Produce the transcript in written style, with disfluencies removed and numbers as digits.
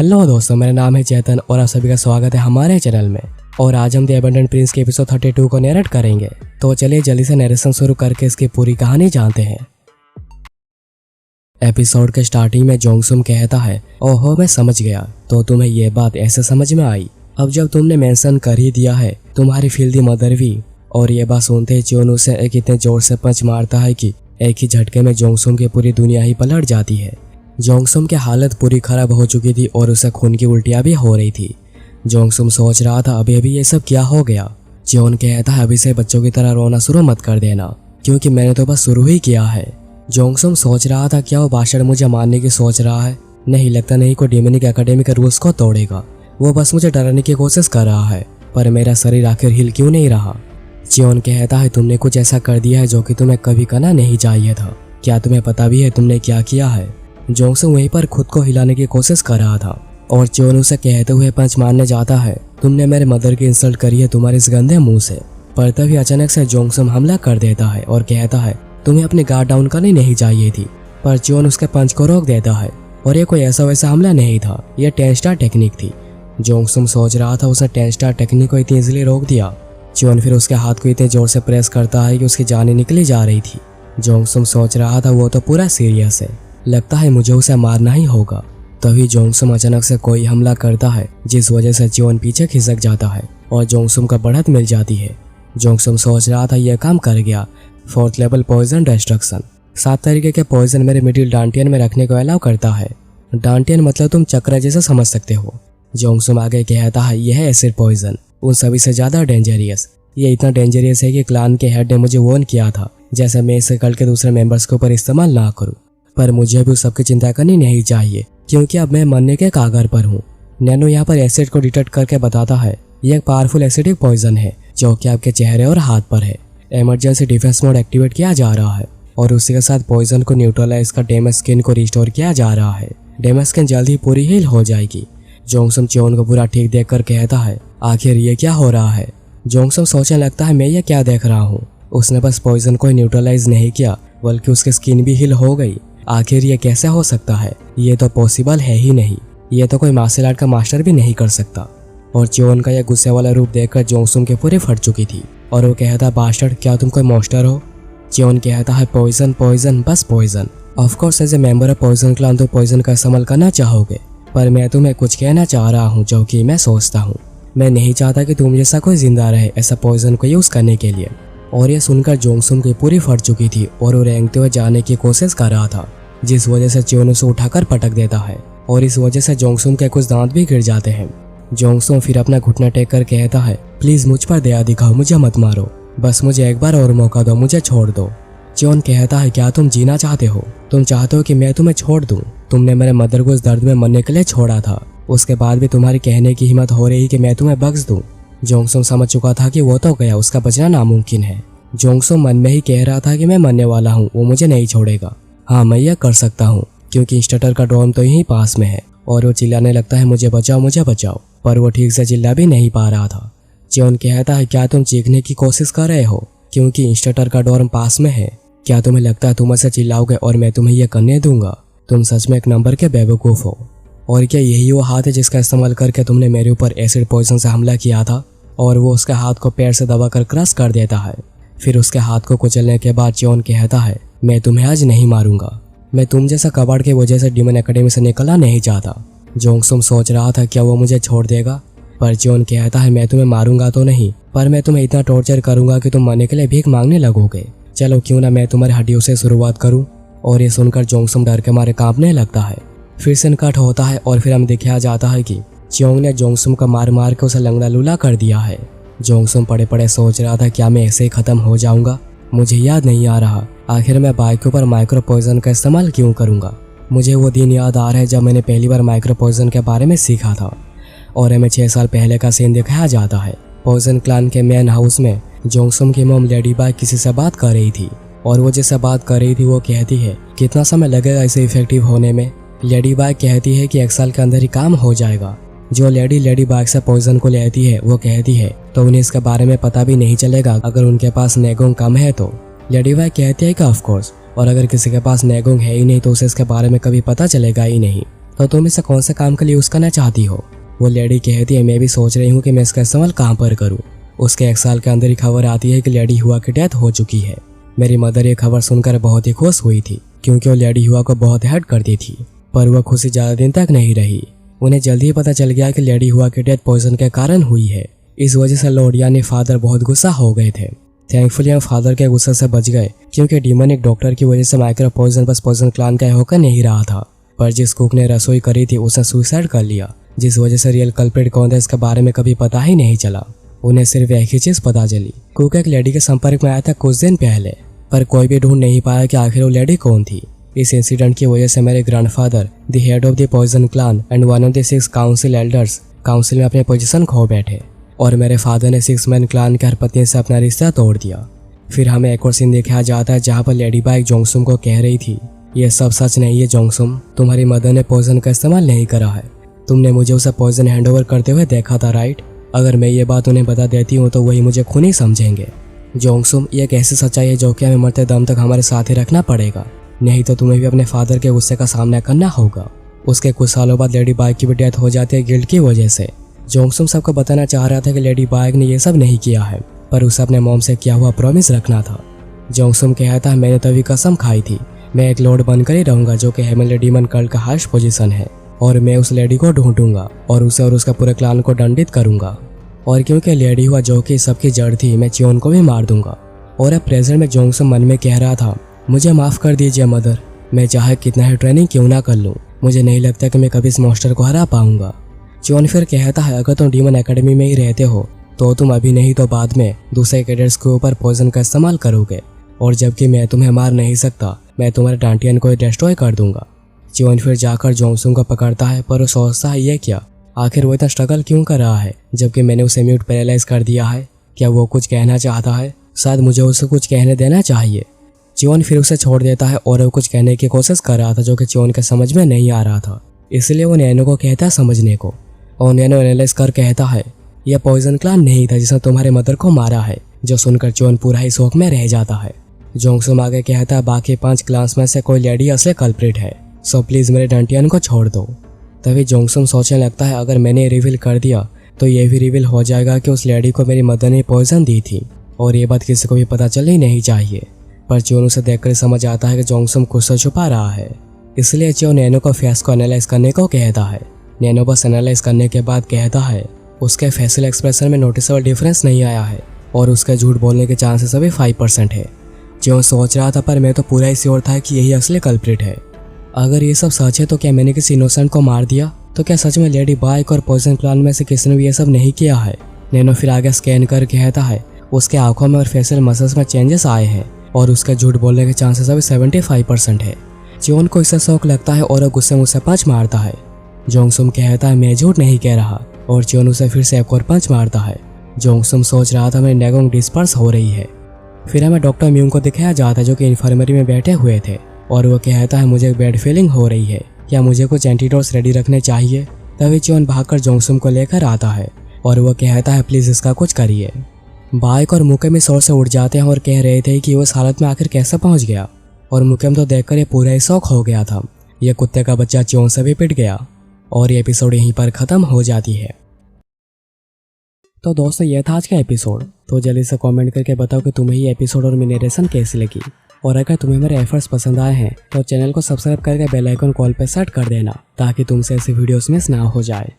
Hello दोस्तों, मेरा नाम है चेतन और आप सभी का स्वागत है हमारे चैनल में। और आज हम द एबंडेंट प्रिंस के एपिसोड 32 को नरेट करेंगे। तो चलिए जल्दी से नरेशन शुरू करके इसकी पूरी कहानी जानते हैं। एपिसोड के स्टार्टिंग में जोंगसुम कहता है, ओहो मैं समझ गया, तो तुम्हें ये बात ऐसे समझ में आई। अब जब तुमने मेंशन कर ही दिया है तुम्हारी फिल्दी मदर भी। और ये बात सुनते ही चियोन उसे एक इतने जोर से पंच मारता है कि एक ही झटके में जोंगसुम की पूरी दुनिया ही पलट जाती है। जोंगसुम की हालत पूरी खराब हो चुकी थी और उसे खून की उल्टियां भी हो रही थी। जोंगसुम सोच रहा था अभी अभी ये सब क्या हो गया। चियोन कहता है अभी से बच्चों की तरह रोना शुरू मत कर देना, क्योंकि मैंने तो बस शुरू ही किया है। जोंगसुम सोच रहा था क्या वो बादशाह मुझे मारने की सोच रहा है। नहीं, लगता नहीं कोई डेमनिक एकेडमी के रूल्स को तोड़ेगा। वो बस मुझे डराने की कोशिश कर रहा है, पर मेरा शरीर आखिर हिल क्यों नहीं रहा। चियोन कहता है तुमने कुछ ऐसा कर दिया है जो कि तुम्हें कभी करना नहीं चाहिए था। क्या तुम्हें पता भी है तुमने क्या किया है। जोंगसुम वहीं पर खुद को हिलाने की कोशिश कर रहा था और चियोन उसे कहते हुए पंच मारने जाता है, तुमने मेरे मदर की इंसल्ट करी है तुम्हारे इस गंदे मुंह से। पर तभी अचानक से जोंगसुम हमला कर देता है और कहता है तुम्हें अपनी गार्ड डाउन करनी नहीं चाहिए थी। पर चियोन उसके पंच को रोक देता है और ये कोई ऐसा वैसा हमला नहीं था, यह 10 स्टार टेक्निक थी। जोंगसुम सोच रहा था उसने 10 स्टार टेक्निक को इतनी इजीली रोक दिया। चियोन फिर उसके हाथ को इतने जोर से प्रेस करता है कि उसकी जान निकली जा रही थी। जोंगसुम सोच रहा था वो तो पूरा सीरियस है, लगता है मुझे उसे मारना ही होगा। तभी जोंगसुम अचानक से कोई हमला करता है जिस वजह से चियोन पीछे खिसक जाता है और जोंगसुम का बढ़त मिल जाती है। जोंगसुम सोच रहा था यह काम कर गया। 4th level poison destruction. 7 तरीके के पॉइजन मेरे मिडिल डांटियन में रखने को अलाउ करता है। डांटियन मतलब तुम चक्र जैसा समझ सकते हो। जोंगसुम आगे कहता है यह है एसिड पॉइजन, उन सभी से ज्यादा डेंजरियस। ये इतना डेंजरियस है कि क्लान के हेड ने मुझे वार्न किया था जैसे मैं इसे कल के दूसरे मेंबर्स के ऊपर इस्तेमाल ना करूं। पर मुझे भी उस सबकी चिंता करनी नहीं चाहिए, क्योंकि अब मैं मरने के कागार पर हूँ। नैनो यहाँ पर एसिड को डिटेक्ट करके बताता है यह एक पावरफुल एसिडिक पॉइजन है जो कि आपके चेहरे और हाथ पर है। इमरजेंसी डिफेंस मोड एक्टिवेट किया जा रहा है और उसी के साथ पॉइजन को न्यूट्रलाइज कर डैमेज स्किन को रिस्टोर किया जा रहा है। डैमेज स्किन जल्द ही पूरी हील हो जाएगी। जोंगसुम चियोन को पूरा ठीक देख कर कहता है आखिर ये क्या हो रहा है। जोंगसुम सोचने लगता है मैं ये क्या देख रहा हूँ। उसने बस पॉइजन को न्यूट्रलाइज नहीं किया बल्कि उसकी स्किन भी हील हो गई। आखिर ये कैसे हो सकता है, ये तो पॉसिबल है ही नहीं। ये तो कोई मार्शल आर्ट का मास्टर भी नहीं कर सकता। और चियोन का यह गुस्से वाला रूप देखकर जोंगसुम के पूरे फट चुकी थी और वो कहता बास्टर्ड क्या तुम कोई मॉन्स्टर हो। चियोन कहता है पॉइजन पॉइजन बस poison. Of course as a member of poison clan तो पॉइजन का इस्तेमाल करना चाहोगे, पर मैं तुम्हें कुछ कहना चाह रहा हूँ जो कि मैं सोचता हूँ। मैं नहीं चाहता कि तुम जैसा कोई जिंदा रहे ऐसा पॉइजन को यूज करने के लिए। और यह सुनकर जोंगसुम की पूरी फट चुकी थी और वो रेंगते हुए जाने की कोशिश कर रहा था, जिस वजह से चियोन उसे उठाकर पटक देता है और इस वजह से जोंगसुम के कुछ दांत भी गिर जाते हैं। जोंगसुम फिर अपना घुटना टेक कर कहता है प्लीज मुझ पर दया दिखाओ, मुझे मत मारो, बस मुझे एक बार और मौका दो, मुझे छोड़ दो। चियोन कहता है क्या तुम जीना चाहते हो? तुम चाहते हो कि मैं तुम्हें छोड़ दूं? तुमने मेरे मदर को इस दर्द में मरने के लिए छोड़ा था, उसके बाद भी तुम्हारी कहने की हिम्मत हो रही कि मैं तुम्हें बख्श दूं। जोंगसुम समझ चुका था कि वो तो गया, उसका बचना नामुमकिन है। जोंगसुम मन में ही कह रहा था कि मैं मरने वाला हूँ, वो मुझे नहीं छोड़ेगा। हाँ मैं यह कर सकता हूँ, क्योंकि इंस्ट्रक्टर का डॉर्म तो यहीं पास में है। और वो चिल्लाने लगता है मुझे बचाओ मुझे बचाओ, पर वो ठीक से चिल्ला भी नहीं पा रहा था। चियोन कहता है क्या तुम चीखने की कोशिश कर रहे हो, क्योंकि इंस्ट्रक्टर का डॉर्म पास में है? क्या तुम्हें लगता है तुम ऐसे चिल्लाओगे और मैं तुम्हें यह करने दूंगा? तुम सच में एक नंबर के बेवकूफ हो। और क्या यही वो हाथ है जिसका इस्तेमाल करके तुमने मेरे ऊपर एसिड पॉइजन से हमला किया था? और वो उसके हाथ को पैर से दबाकर क्रश कर देता है। फिर उसके हाथ को कुचलने के बाद चियोन कहता है मैं तुम्हें आज नहीं मारूंगा, मैं तुम जैसा कबाड़ की वजह से डीमन एकेडमी से निकलना नहीं चाहता। जोंगसुम सोच रहा था क्या वो मुझे छोड़ देगा, पर चियोन कहता है मैं तुम्हें मारूंगा तो नहीं, पर मैं तुम्हें इतना टॉर्चर करूंगा कि तुम मरने के लिए भीख मांगने लगोगे। चलो क्यों ना मैं तुम्हारी हड्डियों से शुरुआत करूं। और ये सुनकर जोंगसुम डर के मारे कांपने लगता है। फिर सीन कट होता है और फिर हमें दिखाया जाता है कि चियोन ने जोंगसुम का मार मार के उसे लंगड़ा लूला कर दिया है। जोंगसुम पड़े पड़े सोच रहा था क्या मैं ऐसे ही खत्म हो जाऊंगा। मुझे याद नहीं आ रहा आखिर मैं बाइक के ऊपर माइक्रो पॉइजन का इस्तेमाल क्यों करूंगा। मुझे वो दिन याद आ रहा है जब मैंने पहली बार माइक्रो पॉइजन के बारे में सीखा था। और हमें 6 साल पहले का सीन दिखाया जाता है। पॉइजन क्लान के मेन हाउस में जोंगसुम की मॉम लेडी बाई किसी से बात कर रही थी और वो जिससे बात कर रही थी वो कहती है कितना समय लगेगा इसे इफेक्टिव होने में। लेडी बाई कहती है कि 1 साल के अंदर ही काम हो जाएगा। जो लेडी बाग से पॉइजन को लेती है वो कहती है तो उन्हें इसके बारे में पता भी नहीं चलेगा अगर उनके पास नेगोंग कम है तो। लेडी बाग कहती है कि ऑफ कोर्स, और अगर किसी के पास नेगोंग है ही नहीं तो उसे इसके बारे में कभी पता चलेगा ही नहीं। तो तुम इसे कौन से काम के लिए यूज करना चाहती हो? वो लेडी कहती है, मैं भी सोच रही हूँ कि मैं इसका इस्तेमाल कहाँ पर करूँ। उसके 1 साल के अंदर ही खबर आती है कि लेडी हुआ की डेथ हो चुकी है। मेरी मदर ये खबर सुनकर बहुत ही खुश हुई थी, क्योंकि वो लेडी हुआ को बहुत हेट करती थी। पर वह खुशी ज्यादा दिन तक नहीं रही। उन्हें जल्दी ही पता चल गया कि लेडी हुआ की डेथ पॉइजन के कारण हुई है। इस वजह से लॉर्ड यानी फादर बहुत गुस्सा हो गए थे। थैंकफुली हम फादर के गुस्से से बच गए, क्योंकि डीमोनिक डॉक्टर की वजह से माइक्रो पॉइजन बस पॉइजन क्लान का होकर नहीं रहा था। पर जिस कुक ने रसोई करी थी उसने सुसाइड कर लिया, जिस वजह से रियल कल्प्रिट कौन था इसके बारे में कभी पता ही नहीं चला। उन्हें सिर्फ एक ही चीज पता चली, कुक एक लेडी के संपर्क में आया था कुछ दिन पहले, पर कोई भी ढूंढ नहीं पाया कि आखिर वो लेडी कौन थी। इस इंसिडेंट की वजह से मेरे grandfather, the head of the poison clan and one of the 6 council elders, council में अपने पोजीशन खो बैठे और मेरे फादर ने 6 मैन क्लान की हर पत्नी से अपना रिश्ता तोड़ दिया। फिर हमें एक और सीन दिखाया जाता है जहाँ पर लेडी बाइक जोंगसुम को कह रही थी, ये सब सच नहीं है जोंगसुम, तुम्हारी मदर ने पॉइजन का इस्तेमाल नहीं करा है। तुमने मुझे उसे पॉइजन हैंडओवर करते हुए देखा था, राइट? अगर मैं ये बात उन्हें बता देती हूँ तो वही मुझे खूनी समझेंगे। जोंगसुम, ये एक ऐसी सच्चाई है जो कि हमें मरते दम तक हमारे साथ ही रखना पड़ेगा, नहीं तो तुम्हें भी अपने फादर के गुस्से का सामना करना होगा। उसके कुछ सालों बाद लेडी बाइक की भी डेथ हो जाती है गिल्ट की वजह से। जोंगसुम सबको बताना चाह रहा था कि लेडी बाइक ने ये सब नहीं किया है, पर उसे अपने मॉम से किया हुआ प्रॉमिस रखना था। जोंगसुम कहता है, मैंने तभी कसम खाई थी, मैं एक लॉर्ड बनकर ही रहूंगा, जो कि हेमले डीमन कल्ट का हार्श पोजीशन है, और मैं उस लेडी को ढूंढूंगा और उसे और उसका पूरे क्लान को दंडित करूंगा। और क्योंकि लेडी हुआ जो कि सबकी जड़ थी, मैं चियोन को भी मार दूंगा। और अब प्रेजेंट में जोंगसुम मन में कह रहा था, मुझे माफ कर दीजिए मदर, मैं चाहे कितना ही ट्रेनिंग क्यों ना कर लूं, मुझे नहीं लगता कि मैं कभी इस मॉन्स्टर को हरा पाऊंगा। चियोन फिर कहता है, अगर तुम डीमन एकेडमी में ही रहते हो तो तुम अभी नहीं तो बाद में दूसरे कैडेट्स के ऊपर पॉइजन का इस्तेमाल करोगे, और जबकि मैं तुम्हें मार नहीं सकता, मैं तुम्हारे डांटियन को डिस्ट्रॉय कर दूंगा। चियोन फिर जाकर जोंगसुम को पकड़ता है, पर वो सोचता है, ये क्या, आखिर वो इतना स्ट्रगल क्यों कर रहा है जबकि मैंने उसे म्यूट पैरालाइज कर दिया है? क्या वो कुछ कहना चाहता है? शायद मुझे उसे कुछ कहने देना चाहिए। चियोन फिर उसे छोड़ देता है और वो कुछ कहने की कोशिश कर रहा था जो कि चियोन के समझ में नहीं आ रहा था, इसलिए वो नैनो को कहता है समझने को, और नैनो एनालाइज कर कहता है, यह पॉइजन क्लान नहीं था जिसने तुम्हारे मदर को मारा है। जो सुनकर चियोन पूरा ही शौक में रह जाता है। जोंगसुम आगे कहता है, बाकी 5 क्लास में से कोई लेडी असली कल्प्रिट है, सो प्लीज मेरे डांटियन को छोड़ दो। तभी जोंगसुम सोचने लगता है, अगर मैंने रिवील कर दिया तो ये भी रिवील हो जाएगा कि उस लेडी को मेरी मदर ने पॉइजन दी थी, और ये बात किसी को भी पता चलनी नहीं चाहिए। पर चियोन उसे देखकर समझ आता है कि जोंगसुम कुछ तो छुपा रहा है, इसलिए चियोन नैनो को फेस को एनालाइज करने को कहता है। नैनो बस एनालाइज करने के बाद कहता है, उसके फेशियल एक्सप्रेशन में नोटिसेबल डिफरेंस नहीं आया है और उसके झूठ बोलने के चांसेस अभी 5% है। चियोन सोच रहा था, पर मैं तो पूरा ही श्योर था कि यही असली कल्प्रिट है। अगर ये सब सच है तो क्या मैंने किसी इनोसेंट को मार दिया? तो क्या सच में लेडी बाइक और पॉइजन क्लान में से किसी ने भी ये सब नहीं किया है? नैनो फिर आगे स्कैन कर कहता है, उसके आंखों में और फेशियल मसल्स में चेंजेस आए हैं और उसके झूठ बोलने के चांसेस अभी 75% है। चियोन को इससे शौक लगता है और वो गुस्से मुझसे पंच मारता है। जोंगसुम कहता है, मैं झूठ नहीं कह रहा, और चियोन उसे फिर से एक और पंच मारता है। जोंगसुम सोच रहा था, मेरी नेगोंग डिस्पर्स हो रही है। फिर हमें डॉक्टर म्यूंग को दिखाया जाता है जो कि इन्फर्मरी में बैठे हुए थे, और वो कहता है, मुझे बैड फीलिंग हो रही है, क्या मुझे कुछ एंटीडोट्स रेडी रखने चाहिए? तभी चियोन भागकर जोंगसुम को लेकर आता है और वो कहता है, प्लीज इसका कुछ करिए। बाइक और मुकेम इस ओर से उड़ जाते हैं और कह रहे थे कि वो इस हालत में आखिर कैसे पहुंच गया, और मुकेम तो देखकर ये पूरा ही शौक हो गया था। ये कुत्ते का बच्चा चियोन से भी पिट गया, और ये एपिसोड यहीं पर खत्म हो जाती है। तो दोस्तों, यह था आज का एपिसोड। तो जल्दी से कमेंट करके बताओ कि तुम्हें ये एपिसोड और मेरी नरेशन कैसी लगी, और अगर तुम्हें मेरे एफर्ट्स पसंद आए हैं तो चैनल को सब्सक्राइब करके बेल आइकन कॉल पे सेट कर देना, ताकि तुमसे ऐसी वीडियोस मिस ना हो जाए।